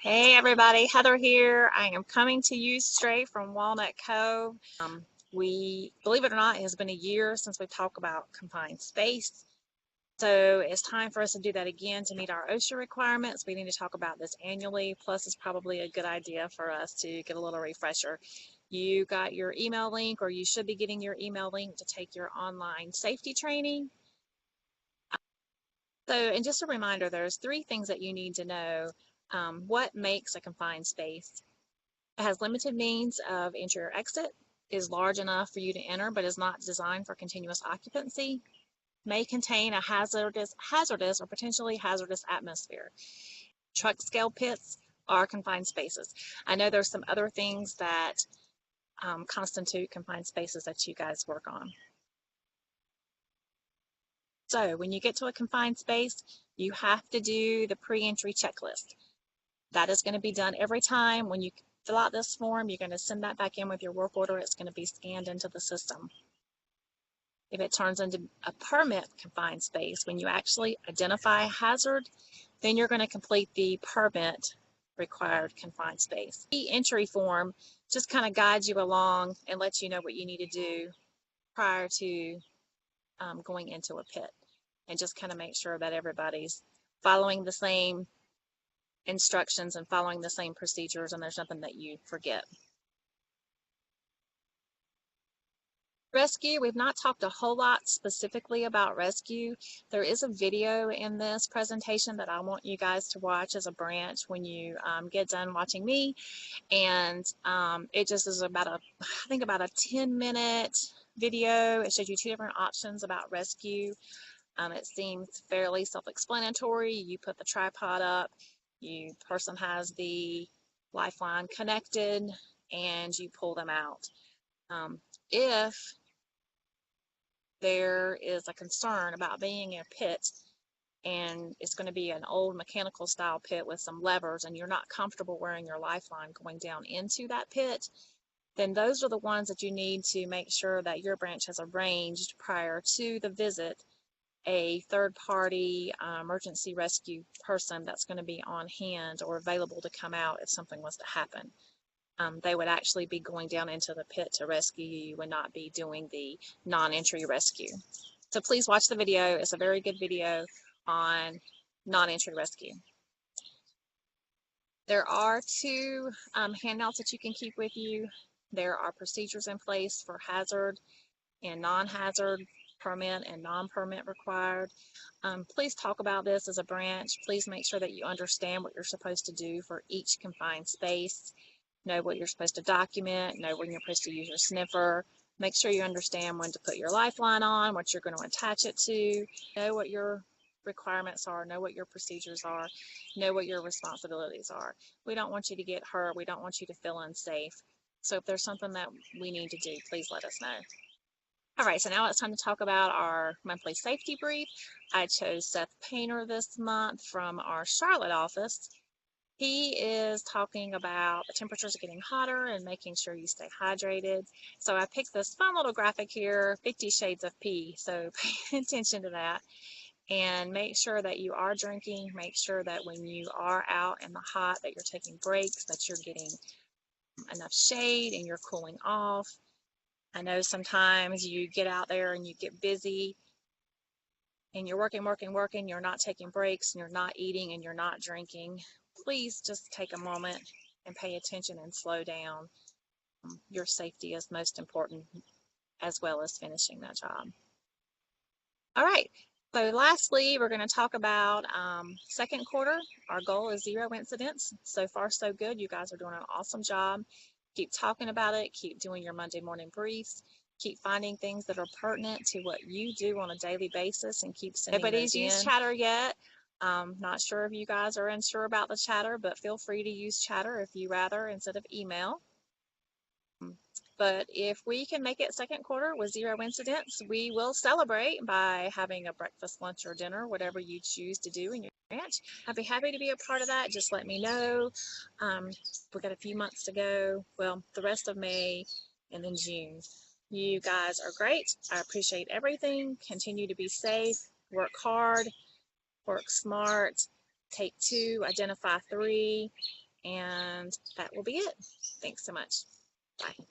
Hey everybody, Heather here. I am coming to you straight from Walnut Cove. Believe it or not, it has been a year since we talked about confined space. So it's time for us to do that again to meet our OSHA requirements. We need to talk about this annually. Plus, it's probably a good idea for us to get a little refresher. You got your email link, or you should be getting your email link to take your online safety training. So, and just a reminder, there's three things that you need to know. What makes a confined space? It has limited means of entry or exit, is large enough for you to enter, but is not designed for continuous occupancy, may contain a hazardous or potentially hazardous atmosphere. Truck scale pits are confined spaces. I know there's some other things that constitute confined spaces that you guys work on. So when you get to a confined space, you have to do the pre-entry checklist. That is going to be done every time. When you fill out this form, you're going to send that back in with your work order. It's going to be scanned into the system. If it turns into a permit confined space, when you actually identify a hazard, then you're going to complete the permit required confined space. The entry form just kind of guides you along and lets you know what you need to do prior to going into a pit, and just kind of make sure that everybody's following the same instructions and following the same procedures, and there's nothing that you forget. Rescue, we've not talked a whole lot specifically about rescue. There is a video in this presentation that I want you guys to watch as a branch when you get done watching me, and it just is about I think about a 10-minute video. It shows you two different options about rescue. It seems fairly self-explanatory. You put the tripod up, person has the lifeline connected, and you pull them out. If there is a concern about being in a pit and it's going to be an old mechanical style pit with some levers, and you're not comfortable wearing your lifeline going down into that pit, then those are the ones that you need to make sure that your branch has arranged prior to the visit a third-party emergency rescue person that's going to be on hand or available to come out if something was to happen. They would actually be going down into the pit to rescue you. You would not be doing the non-entry rescue. So please watch the video. It's a very good video on non-entry rescue. There are two handouts that you can keep with you. There are procedures in place for hazard and non-hazard, permit and non-permit required. Please talk about this as a branch. Please make sure that you understand what you're supposed to do for each confined space. Know what you're supposed to document, know when you're supposed to use your sniffer. Make sure you understand when to put your lifeline on, what you're going to attach it to. Know what your requirements are, know what your procedures are, know what your responsibilities are. We don't want you to get hurt. We don't want you to feel unsafe. So if there's something that we need to do, please let us know. All right, so now it's time to talk about our monthly safety brief. I chose Seth Painter this month from our Charlotte office. He is talking about the temperatures are getting hotter and making sure you stay hydrated. So I picked this fun little graphic here, 50 Shades of P. So pay attention to that and make sure that you are drinking. Make sure that when you are out in the hot that you're taking breaks, that you're getting enough shade and you're cooling off. I know sometimes you get out there and you get busy and you're working, you're not taking breaks and you're not eating and you're not drinking. Please just take a moment and pay attention and slow down. Your safety is most important, as well as finishing that job. All right, so lastly, we're going to talk about second quarter. Our goal is 0 incidents. So far, so good. You guys are doing an awesome job. Keep talking about it. Keep doing your Monday morning briefs. Keep finding things that are pertinent to what you do on a daily basis and keep sending Nobody's used Chatter yet. Not sure if you guys are unsure about the Chatter, but feel free to use Chatter if you rather instead of email. But if we can make it second quarter with 0 incidents, we will celebrate by having a breakfast, lunch, or dinner, whatever you choose to do in your branch. I'd be happy to be a part of that. Just let me know. We've got a few months to go. Well, the rest of May and then June. You guys are great. I appreciate everything. Continue to be safe. Work hard. Work smart. take 2, identify 3, and that will be it. Thanks so much. Bye.